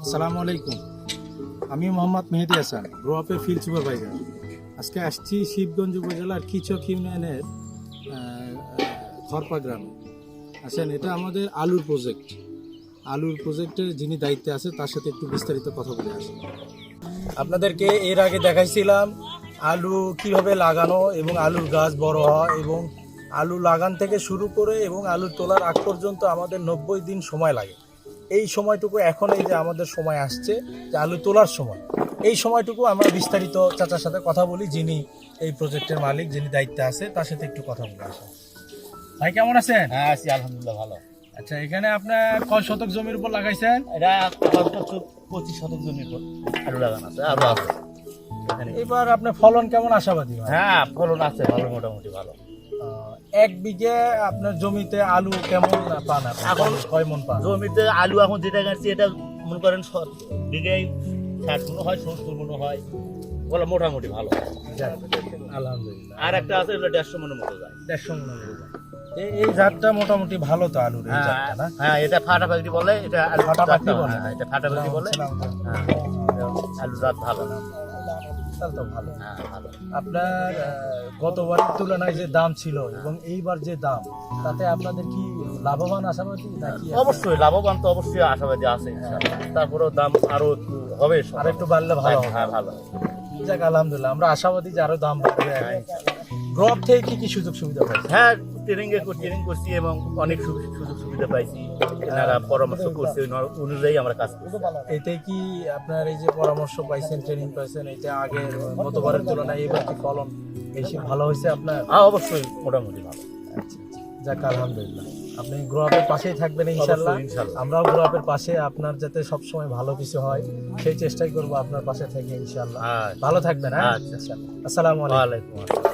আসসালামু আলাইকুম। আমি মোহাম্মদ মেহেদি হাসান, গ্রো আপের ফিল্ড সুপারভাইজার। আজকে আসছি শিবগঞ্জ উপজেলার কিচক ইউনিয়নের খরপা গ্রামে। আসেন, এটা আমাদের আলুর প্রজেক্টের যিনি দায়িত্বে আছে তার সাথে একটু বিস্তারিত কথা বলে আসেন। আপনাদেরকে এর আগে দেখাইছিলাম আলু কিভাবে লাগানো এবং আলুর গাছ বড় হয়, এবং আলু লাগান থেকে শুরু করে এবং আলু তোলার আগ পর্যন্ত আমাদের 90 দিন সময় লাগে। এই সময়টুকু এখন এই যে আমাদের সময় আসছে যে আলু তোলার সময়, এই সময়টুকু আমরা বিস্তারিত চাচার সাথে কথা বলি, যিনি এই প্রজেক্টের মালিক, যিনি দায়িত্বে আছে তার সাথে একটু কথা বলে আসেন। ভাই কেমন আছেন? হ্যাঁ আছি আলহামদুলিল্লাহ ভালো। আচ্ছা, এখানে আপনার কয় শতক জমির উপর লাগাইছেন? এটা 25 শতক জমির উপর আলু লাগানো আছে, আলু আছে এখানে। এবার আপনার ফলন কেমন আশাবাদী হয়? হ্যাঁ ফলন আছে ভালো, মোটামুটি ভালো। এক বিঘে আপনার জমিতে আলু কেমন পান আপনি? এখন কয় মন পান? জমিতে আলু এখন যেটা কাটছি এটা মনে করেন বিঘায় 60 মন হয়, 70 মন হয়, বলে মোটামুটি ভালো। যাক, আলহামদুলিল্লাহ। আর একটা আছে এটা 150 মনের মতো যায়। 150 মনের মতো যায়। এই জাতটা মোটামুটি ভালো তো আলুর, এই জাতটা না? হ্যাঁ এটা ফাটাফাটি বলে, এটা আলু ফাটাফাটি বলে? হ্যাঁ, এটা ফাটাফাটি বলে। হ্যাঁ আলু জাত ভালো না? তাহলে তো ভালো। হ্যাঁ ভালো। আপনার গতবারের তুলনায় যে দাম ছিল এবং এইবার যে দাম, তাতে আপনাদের কি লাভবান আশাবাদী নাকি? অবশ্যই লাভবান তো অবশ্যই আশাবাদী আছে ইনশাআল্লাহ। তারপরেও দাম আরো একটু হবে, আর একটু বাড়লে ভালো হবে। হ্যাঁ ভালো। যাক, আলহামদুলিল্লাহ, আমরা আশাবাদী যে আরো দাম বাড়বে। গ্রোপ থেকে কি কি সুযোগ সুবিধা পাইছে? হ্যাঁ ট্রেনিং করছি এবং অনেক সুযোগ সুবিধা পাইছি। এনারা পরামর্শ করছে, ওই অনুযায়ী আমরা কাজ করছি। এতে কি আপনার এই যে পরামর্শ পাইছেন, ট্রেনিং পাইছেন, এটা আগে গতবারের তুলনায় এবার কি ফলন বেশি ভালো হয়েছে আপনার? হ্যাঁ অবশ্যই মোটামুটি ভালো। আচ্ছা, যাক আলহামদুলিল্লাহ। আপনি গ্রো আপের পাশেই থাকবেন ইনশাআল্লাহ। অবশ্যই, ইনশাআল্লাহ। আমরাও গ্রো আপের পাশে, আপনার যাতে সবসময় ভালো কিছু হয় সেই চেষ্টাই করবো আপনার পাশে থেকে ইনশাআল্লাহ। ভালো থাকবেন। হ্যাঁ, আচ্ছা। আসসালামু আলাইকুম। ওয়ালাইকুম আসসালাম।